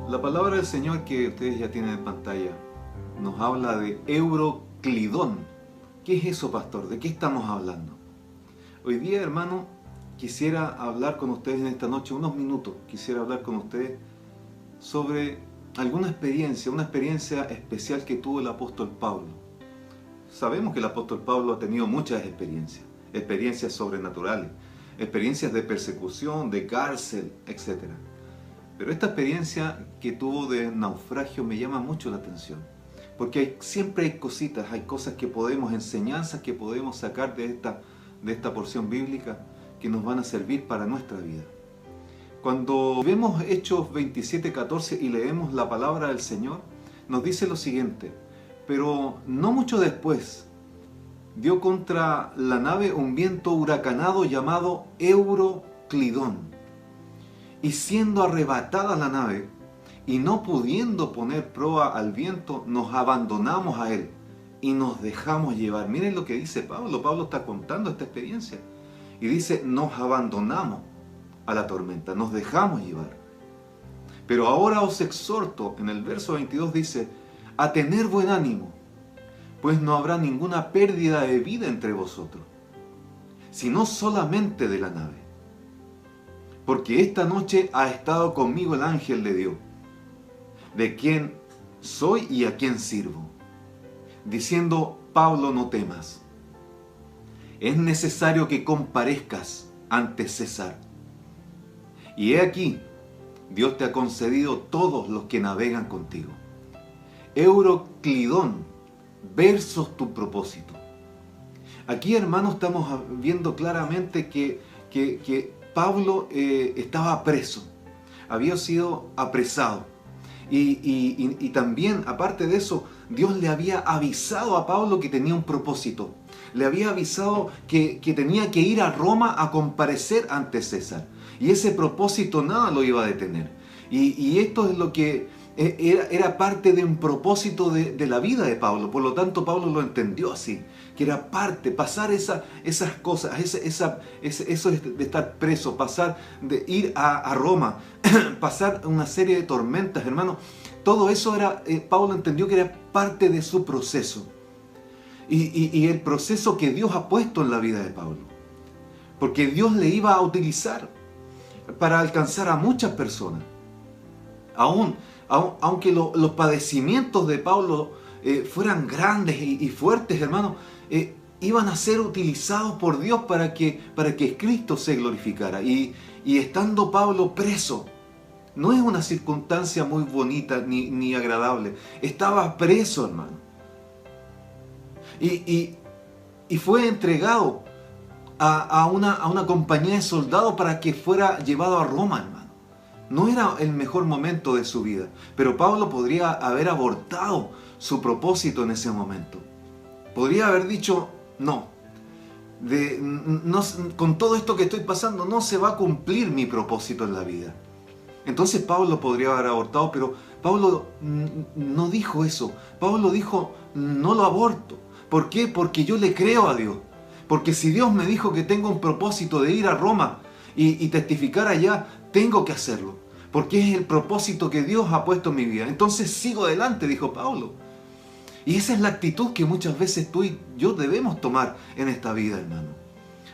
La palabra del Señor que ustedes ya tienen en pantalla nos habla de Euroclidón. ¿Qué es eso, pastor? ¿De qué estamos hablando? Hoy día, hermano, quisiera hablar con ustedes en esta noche, unos minutos, quisiera hablar con ustedes sobre alguna experiencia, una experiencia especial que tuvo el apóstol Pablo. Sabemos que el apóstol Pablo ha tenido muchas experiencias, experiencias sobrenaturales, experiencias de persecución, de cárcel, etc. Pero esta experiencia que tuvo de naufragio me llama mucho la atención, porque siempre hay cositas, hay cosas que podemos, enseñanzas que podemos sacar de esta porción bíblica que nos van a servir para nuestra vida. Cuando vemos Hechos 27:14 y leemos la palabra del Señor, nos dice lo siguiente: pero no mucho después dio contra la nave un viento huracanado llamado Euroclidón, y siendo arrebatada la nave y no pudiendo poner proa al viento, nos abandonamos a él y nos dejamos llevar. Miren lo que dice Pablo. Pablo está contando esta experiencia y dice: nos abandonamos a la tormenta, nos dejamos llevar. Pero ahora os exhorto, en el verso 22 dice, a tener buen ánimo, pues no habrá ninguna pérdida de vida entre vosotros, sino solamente de la nave. Porque esta noche ha estado conmigo el ángel de Dios, de quien soy y a quien sirvo, diciendo: Pablo, no temas. Es necesario que comparezcas ante César. Y he aquí, Dios te ha concedido todos los que navegan contigo. Euroclidón versus tu propósito. Aquí, hermanos, estamos viendo claramente que Pablo estaba preso, había sido apresado. Y también, aparte de eso, Dios le había avisado a Pablo que tenía un propósito. Le había avisado que tenía que ir a Roma a comparecer ante César. Y ese propósito nada lo iba a detener. Y esto es lo que era parte de un propósito de la vida de Pablo. Por lo tanto, Pablo lo entendió así, que era parte, pasar esas cosas, eso de estar preso, pasar de ir a Roma, pasar una serie de tormentas, hermano. Todo eso Pablo entendió que era parte de su proceso. Y el proceso que Dios ha puesto en la vida de Pablo. Porque Dios le iba a utilizar para alcanzar a muchas personas. Aunque los padecimientos de Pablo fueran grandes y fuertes, hermano, iban a ser utilizados por Dios para que Cristo se glorificara. Y estando Pablo preso, no es una circunstancia muy bonita ni agradable. Estaba preso, hermano. Y fue entregado a una compañía de soldados para que fuera llevado a Roma, hermano. No era el mejor momento de su vida, pero Pablo podría haber abortado su propósito en ese momento. Podría haber dicho: no, con todo esto que estoy pasando no se va a cumplir mi propósito en la vida. Entonces Pablo podría haber abortado, pero Pablo no dijo eso. Pablo dijo: no lo aborto. ¿Por qué? Porque yo le creo a Dios. Porque si Dios me dijo que tengo un propósito de ir a Roma y testificar allá, tengo que hacerlo. Porque es el propósito que Dios ha puesto en mi vida. Entonces sigo adelante, dijo Pablo. Y esa es la actitud que muchas veces tú y yo debemos tomar en esta vida, hermano.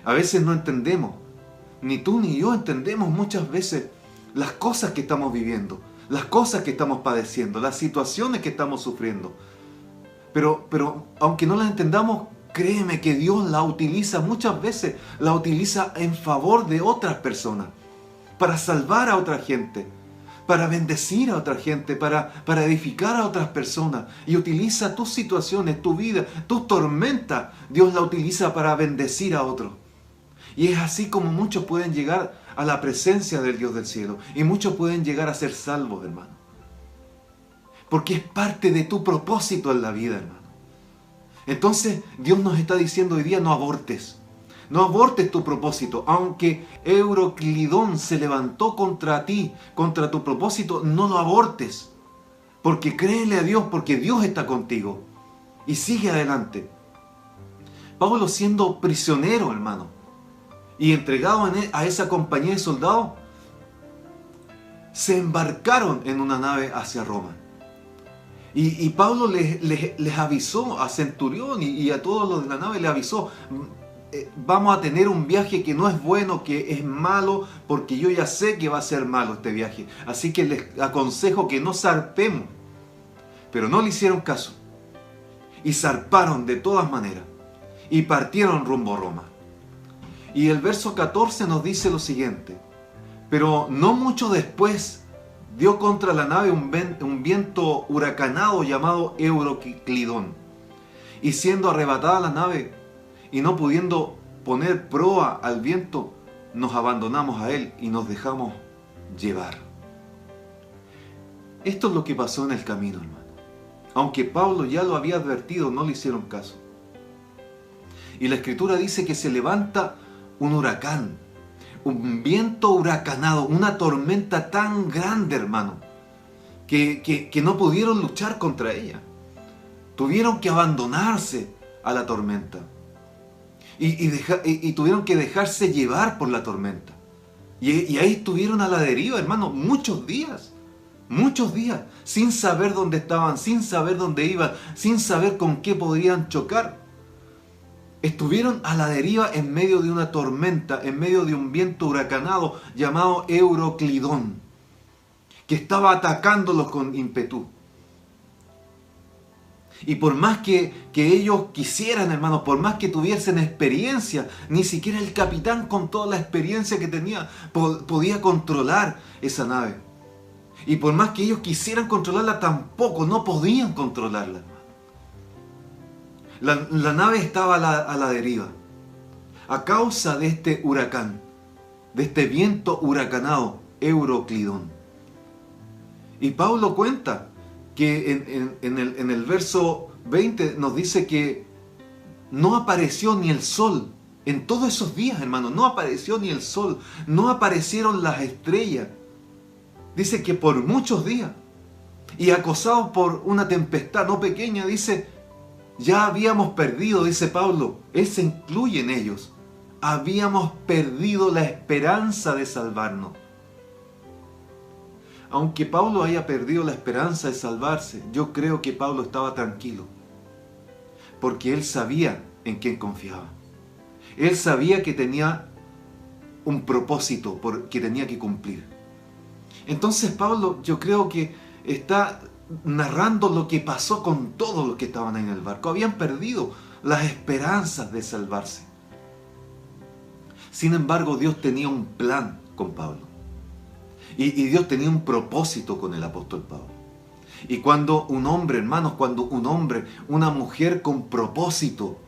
A veces no entendemos, ni tú ni yo entendemos muchas veces las cosas que estamos viviendo, las cosas que estamos padeciendo, las situaciones que estamos sufriendo. Pero aunque no las entendamos, créeme que Dios la utiliza muchas veces, la utiliza en favor de otras personas, para salvar a otra gente, para bendecir a otra gente, para edificar a otras personas. Y utiliza tus situaciones, tu vida, tus tormentas, Dios la utiliza para bendecir a otros. Y es así como muchos pueden llegar a la presencia del Dios del cielo. Y muchos pueden llegar a ser salvos, hermano. Porque es parte de tu propósito en la vida, hermano. Entonces Dios nos está diciendo hoy día: no abortes. No abortes tu propósito. Aunque Euroclidón se levantó contra ti, contra tu propósito, no lo abortes. Porque créele a Dios, porque Dios está contigo. Y sigue adelante. Pablo, siendo prisionero, hermano, y entregado a esa compañía de soldados, se embarcaron en una nave hacia Roma. Y Pablo les avisó a Centurión y a todos los de la nave, les avisó: vamos a tener un viaje que no es bueno, que es malo, porque yo ya sé que va a ser malo este viaje. Así que les aconsejo que no zarpemos. Pero no le hicieron caso. Y zarparon de todas maneras. Y partieron rumbo a Roma. Y el verso 14 nos dice lo siguiente: pero no mucho después dio contra la nave un viento huracanado llamado Euroclidón. Y siendo arrebatada la nave y no pudiendo poner proa al viento, nos abandonamos a él y nos dejamos llevar. Esto es lo que pasó en el camino, hermano. Aunque Pablo ya lo había advertido, no le hicieron caso. Y la Escritura dice que se levanta un huracán, un viento huracanado, una tormenta tan grande, hermano, que no pudieron luchar contra ella. Tuvieron que abandonarse a la tormenta. Y tuvieron que dejarse llevar por la tormenta. Y ahí estuvieron a la deriva, hermano, muchos días, sin saber dónde estaban, sin saber dónde iban, sin saber con qué podían chocar. Estuvieron a la deriva en medio de una tormenta, en medio de un viento huracanado llamado Euroclidón, que estaba atacándolos con ímpetu. Y por más que ellos quisieran, hermanos, por más que tuviesen experiencia, ni siquiera el capitán, con toda la experiencia que tenía, podía controlar esa nave. Y por más que ellos quisieran controlarla, tampoco, no podían controlarla. La nave estaba a la deriva, a causa de este huracán, de este viento huracanado, Euroclidón. Y Pablo cuenta que en el verso 20 nos dice que no apareció ni el sol. En todos esos días, hermano, no apareció ni el sol, no aparecieron las estrellas. Dice que por muchos días, y acosados por una tempestad no pequeña, dice: ya habíamos perdido, dice Pablo, él se incluye en ellos, habíamos perdido la esperanza de salvarnos. Aunque Pablo haya perdido la esperanza de salvarse, yo creo que Pablo estaba tranquilo, porque él sabía en quién confiaba. Él sabía que tenía un propósito que tenía que cumplir. Entonces Pablo, yo creo que está narrando lo que pasó con todos los que estaban ahí en el barco. Habían perdido las esperanzas de salvarse. Sin embargo, Dios tenía un plan con Pablo. Y Dios tenía un propósito con el apóstol Pablo. Y cuando un hombre, hermanos, una mujer con propósito,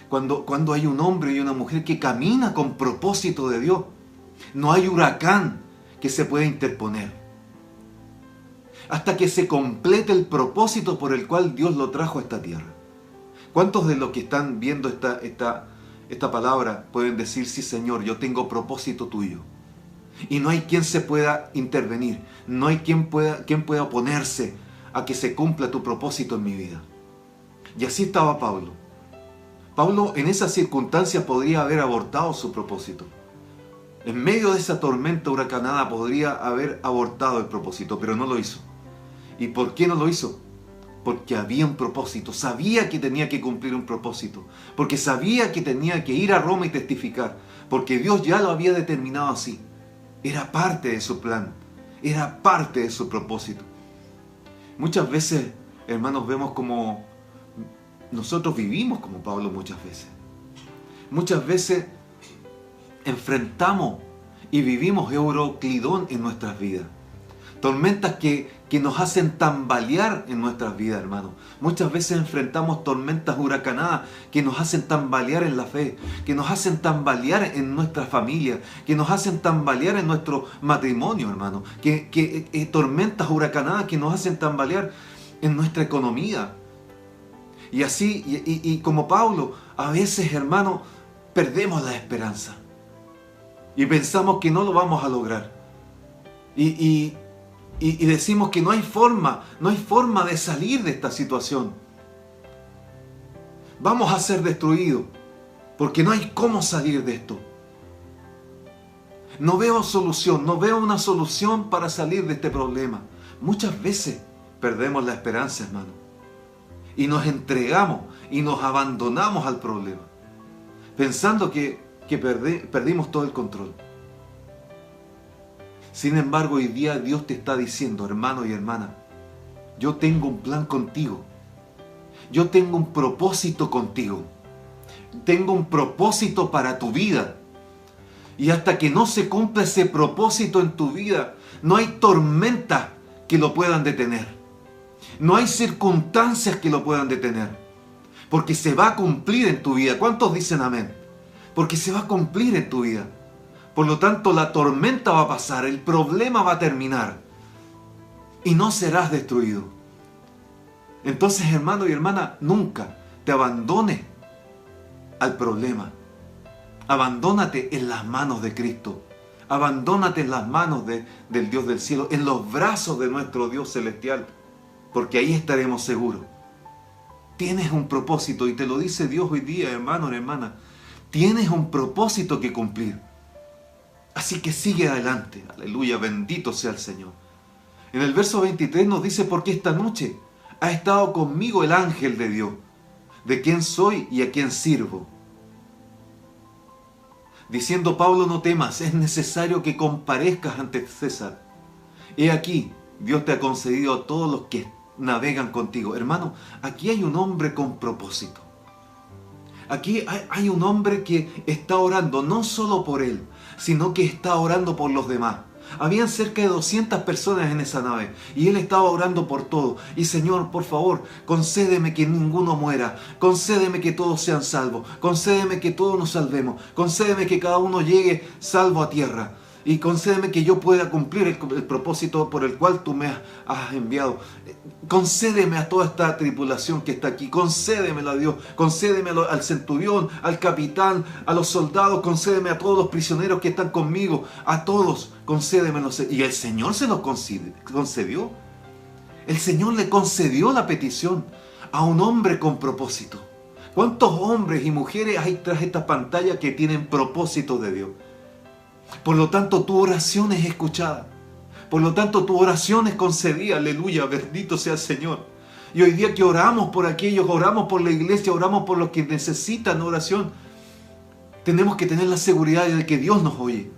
cuando hay un hombre y una mujer que camina con propósito de Dios, no hay huracán que se pueda interponer hasta que se complete el propósito por el cual Dios lo trajo a esta tierra. ¿Cuántos de los que están viendo esta palabra pueden decir: sí, Señor, yo tengo propósito tuyo? Y no hay quien se pueda intervenir, no hay quien pueda oponerse a que se cumpla tu propósito en mi vida. Y así estaba Pablo. Pablo en esas circunstancias podría haber abortado su propósito. En medio de esa tormenta huracanada podría haber abortado el propósito, pero no lo hizo. ¿Y por qué no lo hizo? Porque había un propósito, sabía que tenía que cumplir un propósito, porque sabía que tenía que ir a Roma y testificar, porque Dios ya lo había determinado así. Era parte de su plan, era parte de su propósito. Muchas veces, hermanos, vemos como nosotros vivimos como Pablo muchas veces. Muchas veces enfrentamos y vivimos Euroclidón en nuestras vidas. Tormentas que nos hacen tambalear en nuestras vidas, hermanos. Muchas veces enfrentamos tormentas huracanadas que nos hacen tambalear en la fe, que nos hacen tambalear en nuestra familia, que nos hacen tambalear en nuestro matrimonio, hermano. Tormentas huracanadas que nos hacen tambalear en nuestra economía. Y así, y como Pablo, a veces, hermano, perdemos la esperanza. Y pensamos que no lo vamos a lograr. Y decimos que no hay forma de salir de esta situación. Vamos a ser destruidos porque no hay cómo salir de esto. No veo solución, no veo una solución para salir de este problema. Muchas veces perdemos la esperanza, hermano. Y nos entregamos y nos abandonamos al problema, pensando que perdimos todo el control. Sin embargo, hoy día Dios te está diciendo, hermano y hermana, yo tengo un plan contigo. Yo tengo un propósito contigo. Tengo un propósito para tu vida. Y hasta que no se cumpla ese propósito en tu vida, no hay tormentas que lo puedan detener. No hay circunstancias que lo puedan detener. Porque se va a cumplir en tu vida. ¿Cuántos dicen amén? Porque se va a cumplir en tu vida. Por lo tanto, la tormenta va a pasar, el problema va a terminar. Y no serás destruido. Entonces, hermano y hermana, nunca te abandones al problema. Abandónate en las manos de Cristo. Abandónate en las manos del Dios del cielo, en los brazos de nuestro Dios celestial, porque ahí estaremos seguros. Tienes un propósito, y te lo dice Dios hoy día, hermano y hermana. Tienes un propósito que cumplir. Así que sigue adelante. Aleluya, bendito sea el Señor. En el verso 23 nos dice, porque esta noche ha estado conmigo el ángel de Dios, de quién soy y a quién sirvo. Diciendo Pablo, no temas, es necesario que comparezcas ante César. He aquí, Dios te ha concedido a todos los que navegan contigo. Hermano, aquí hay un hombre con propósito. Aquí hay un hombre que está orando no solo por él, sino que está orando por los demás. Habían cerca de 200 personas en esa nave y él estaba orando por todo. Y Señor, por favor, concédeme que ninguno muera. Concédeme que todos sean salvos. Concédeme que todos nos salvemos. Concédeme que cada uno llegue salvo a tierra. Y concédeme que yo pueda cumplir el propósito por el cual tú me has enviado. Concédeme a toda esta tripulación que está aquí. Concédemelo a Dios. Concédeme al centurión, al capitán, a los soldados. Concédeme a todos los prisioneros que están conmigo. A todos, concédemelo. Y el Señor se los concedió. El Señor le concedió la petición a un hombre con propósito. ¿Cuántos hombres y mujeres hay tras esta pantalla que tienen propósitos de Dios? Por lo tanto, tu oración es escuchada. Por lo tanto, tu oración es concedida. Aleluya, bendito sea el Señor. Y hoy día que oramos por aquellos, oramos por la iglesia, oramos por los que necesitan oración, tenemos que tener la seguridad de que Dios nos oye.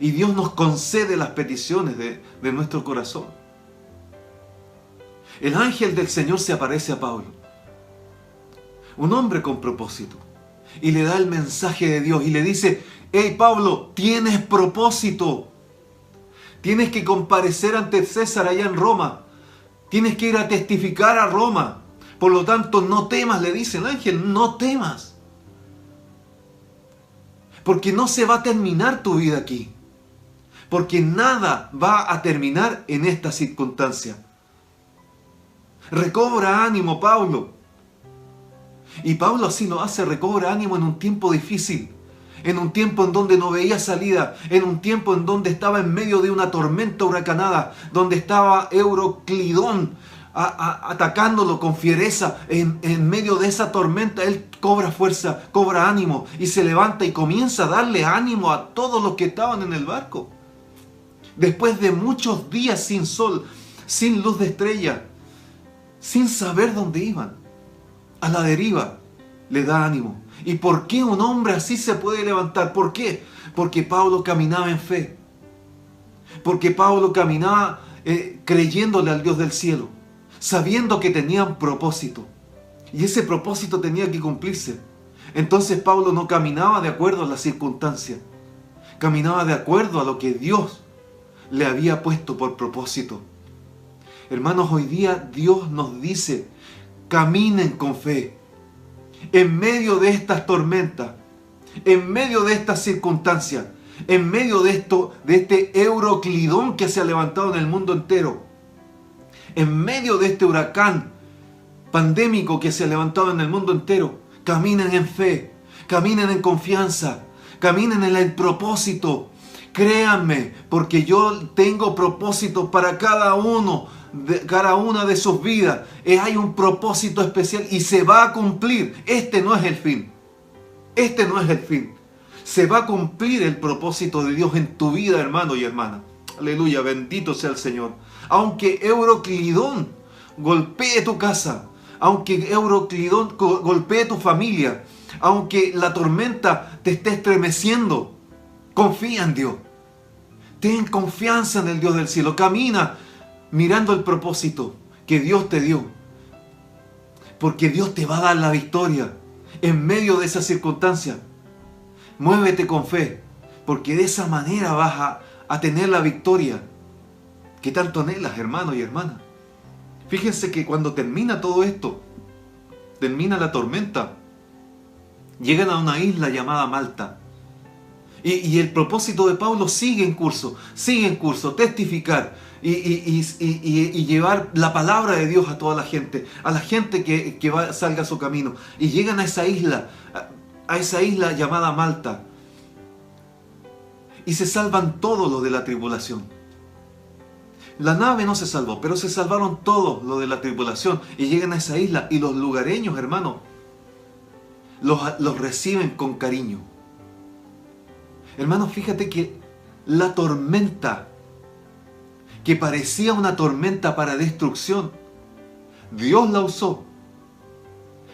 Y Dios nos concede las peticiones de nuestro corazón. El ángel del Señor se aparece a Pablo, un hombre con propósito, y le da el mensaje de Dios y le dice: hey Pablo, tienes propósito. Tienes que comparecer ante César allá en Roma. Tienes que ir a testificar a Roma. Por lo tanto, no temas, le dice el ángel, no temas. Porque no se va a terminar tu vida aquí. Porque nada va a terminar en esta circunstancia. Recobra ánimo, Pablo. Y Pablo así lo hace, recobra ánimo en un tiempo difícil. En un tiempo en donde no veía salida, en un tiempo en donde estaba en medio de una tormenta huracanada, donde estaba Euroclidón atacándolo con fiereza. En medio de esa tormenta él cobra fuerza, cobra ánimo y se levanta y comienza a darle ánimo a todos los que estaban en el barco. Después de muchos días sin sol, sin luz de estrella, sin saber dónde iban, a la deriva, le da ánimo. ¿Y por qué un hombre así se puede levantar? ¿Por qué? Porque Pablo caminaba en fe. Porque Pablo caminaba creyéndole al Dios del cielo, sabiendo que tenía un propósito. Y ese propósito tenía que cumplirse. Entonces Pablo no caminaba de acuerdo a las circunstancias. Caminaba de acuerdo a lo que Dios le había puesto por propósito. Hermanos, hoy día Dios nos dice: caminen con fe. En medio de estas tormentas, en medio de estas circunstancias, en medio de este Euroclidón que se ha levantado en el mundo entero, en medio de este huracán pandémico que se ha levantado en el mundo entero, caminen en fe, caminen en confianza, caminen en el propósito. Créanme, porque yo tengo propósitos para cada una de sus vidas. Hay un propósito especial y se va a cumplir. Este no es el fin. Este no es el fin. Se va a cumplir el propósito de Dios en tu vida, hermano y hermana. Aleluya, bendito sea el Señor. Aunque Euroclidón golpee tu casa, aunque Euroclidón golpee tu familia, aunque la tormenta te esté estremeciendo, confía en Dios. Ten confianza en el Dios del cielo. Camina mirando el propósito que Dios te dio. Porque Dios te va a dar la victoria en medio de esa circunstancia. Muévete con fe, porque de esa manera vas a tener la victoria que tanto anhelas, hermano y hermana. Fíjense que cuando termina todo esto, termina la tormenta, llegan a una isla llamada Malta. Y el propósito de Pablo sigue en curso, testificar y llevar la palabra de Dios a toda la gente que salga a su camino. Y llegan a esa isla llamada Malta. Y se salvan todos los de la tribulación. La nave no se salvó, pero se salvaron todos los de la tribulación. Y llegan a esa isla y los lugareños, hermanos, los reciben con cariño. Hermanos, fíjate que la tormenta, que parecía una tormenta para destrucción, Dios la usó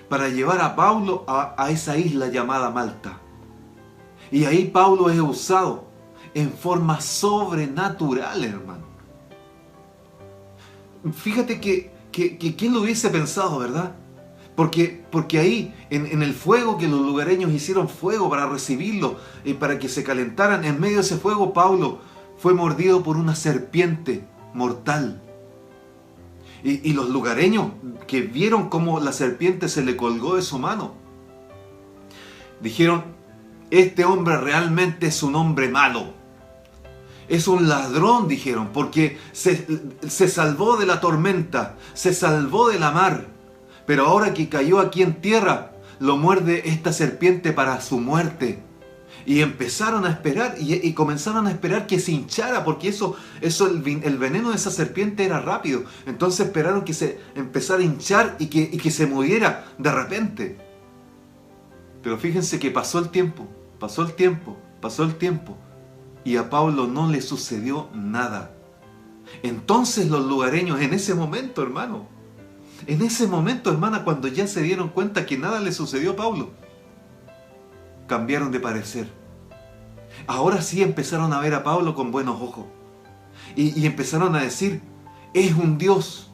para llevar a Pablo a esa isla llamada Malta. Y ahí Pablo es usado en forma sobrenatural, hermano. Fíjate que quién lo hubiese pensado, ¿verdad? Porque ahí, en el fuego que los lugareños hicieron fuego para recibirlo, para que se calentaran, en medio de ese fuego Pablo fue mordido por una serpiente mortal. Y los lugareños que vieron cómo la serpiente se le colgó de su mano, dijeron, este hombre realmente es un hombre malo. Es un ladrón, dijeron, porque se salvó de la tormenta, se salvó de la mar. Pero ahora que cayó aquí en tierra, lo muerde esta serpiente para su muerte. Y empezaron a esperar, y comenzaron a esperar que se hinchara, porque el veneno de esa serpiente era rápido. Entonces esperaron que se empezara a hinchar y que se muriera de repente. Pero fíjense que pasó el tiempo, y a Pablo no le sucedió nada. Entonces los lugareños, en ese momento, hermano, hermana, cuando ya se dieron cuenta que nada le sucedió a Pablo, cambiaron de parecer. Ahora sí empezaron a ver a Pablo con buenos ojos. Y empezaron a decir, es un Dios.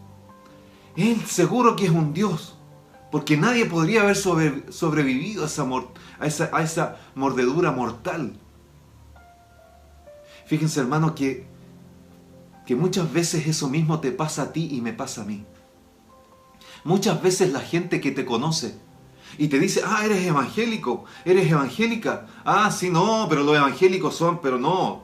Él seguro que es un Dios. Porque nadie podría haber sobrevivido a esa mordedura mortal. Fíjense, hermano, que muchas veces eso mismo te pasa a ti y me pasa a mí. Muchas veces la gente que te conoce y te dice, eres evangélico, eres evangélica. Sí, no, pero los evangélicos son, pero no,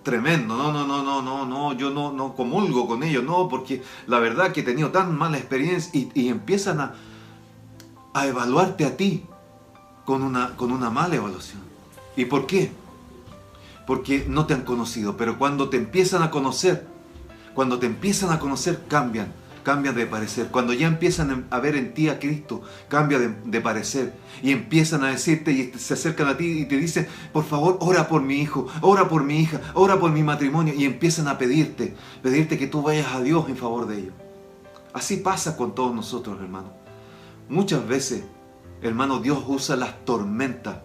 tremendo, no, yo no comulgo con ellos, no, porque la verdad que he tenido tan mala experiencia y empiezan a evaluarte a ti con una mala evaluación. ¿Y por qué? Porque no te han conocido, pero cuando te empiezan a conocer, cambian de parecer. Cuando ya empiezan a ver en ti a Cristo, cambia de parecer. Y empiezan a decirte y se acercan a ti y te dicen, por favor, ora por mi hijo, ora por mi hija, ora por mi matrimonio. Y empiezan a pedirte que tú vayas a Dios en favor de ellos. Así pasa con todos nosotros, hermano. Muchas veces, hermano, Dios usa las tormentas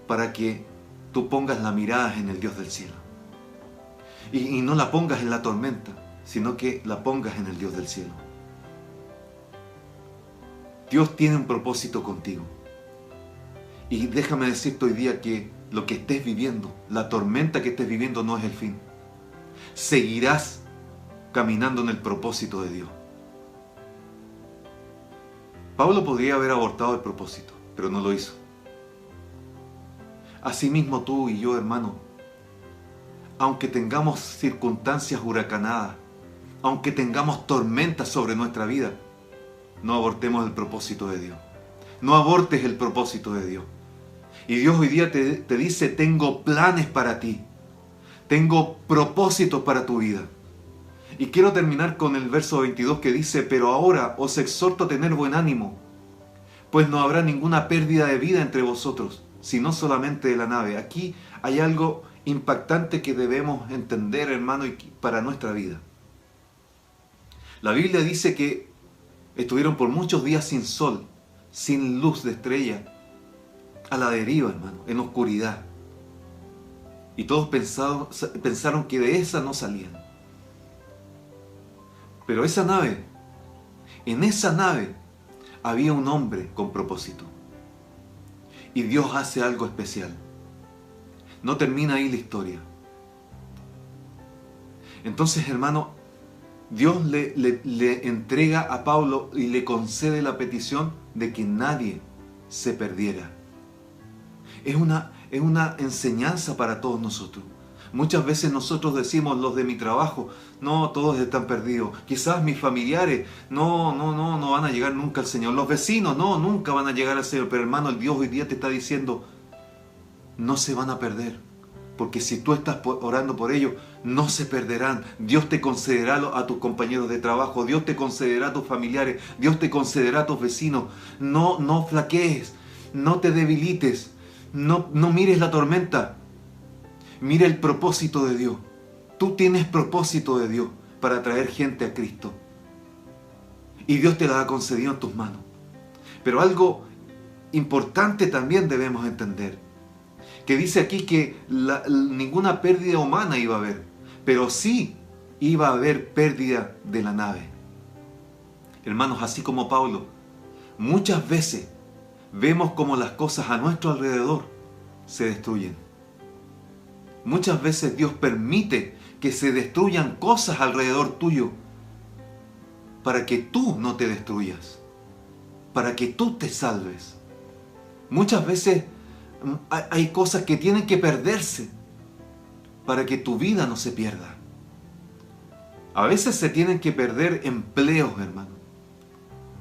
para que tú pongas la mirada en el Dios del cielo. Y no la pongas en la tormenta, sino que la pongas en el Dios del cielo. Dios tiene un propósito contigo. Y déjame decirte hoy día que lo que estés viviendo, la tormenta que estés viviendo no es el fin. Seguirás caminando en el propósito de Dios. Pablo podría haber abortado el propósito, pero no lo hizo. Asimismo tú y yo, hermano, aunque tengamos circunstancias huracanadas, aunque tengamos tormentas sobre nuestra vida, no abortemos el propósito de Dios. No abortes el propósito de Dios. Y Dios hoy día te dice, tengo planes para ti. Tengo propósitos para tu vida. Y quiero terminar con el verso 22 que dice, pero ahora os exhorto a tener buen ánimo, pues no habrá ninguna pérdida de vida entre vosotros, sino solamente de la nave. Aquí hay algo impactante que debemos entender, hermano, para nuestra vida. La Biblia dice que estuvieron por muchos días sin sol, sin luz de estrella, a la deriva, hermano, en oscuridad. Y todos pensaron que de esa no salían. Pero esa nave, en esa nave, había un hombre con propósito. Y Dios hace algo especial. No termina ahí la historia. Entonces, hermano, Dios le entrega a Pablo y le concede la petición de que nadie se perdiera. Es una enseñanza para todos nosotros. Muchas veces nosotros decimos, los de mi trabajo, no, todos están perdidos. Quizás mis familiares, no van a llegar nunca al Señor. Los vecinos, no, nunca van a llegar al Señor. Pero hermano, el Dios hoy día te está diciendo, no se van a perder. Porque si tú estás orando por ellos, no se perderán. Dios te concederá a tus compañeros de trabajo. Dios te concederá a tus familiares. Dios te concederá a tus vecinos. No flaquees. No te debilites. No mires la tormenta. Mira el propósito de Dios. Tú tienes propósito de Dios para traer gente a Cristo. Y Dios te la ha concedido en tus manos. Pero algo importante también debemos entender. Que dice aquí que ninguna pérdida humana iba a haber. Pero sí iba a haber pérdida de la nave. Hermanos, así como Pablo, muchas veces vemos como las cosas a nuestro alrededor se destruyen. Muchas veces Dios permite que se destruyan cosas alrededor tuyo para que tú no te destruyas, para que tú te salves. Muchas veces hay cosas que tienen que perderse para que tu vida no se pierda. A veces se tienen que perder empleos, hermano,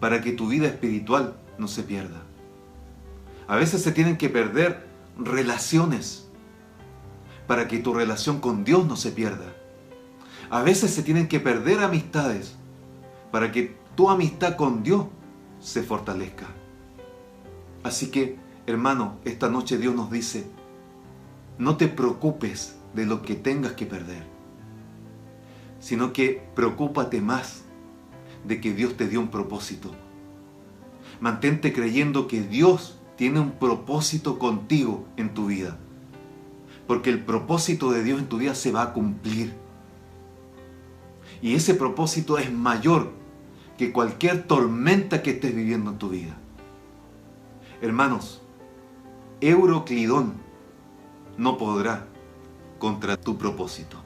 para que tu vida espiritual no se pierda. A veces se tienen que perder relaciones para que tu relación con Dios no se pierda. A veces se tienen que perder amistades para que tu amistad con Dios se fortalezca. Así que, hermano, esta noche Dios nos dice, no te preocupes de lo que tengas que perder, sino que preocúpate más de que Dios te dio un propósito. Mantente creyendo que Dios tiene un propósito contigo en tu vida. Porque el propósito de Dios en tu vida se va a cumplir. Y ese propósito es mayor que cualquier tormenta que estés viviendo en tu vida. Hermanos, Euroclidón no podrá contra tu propósito.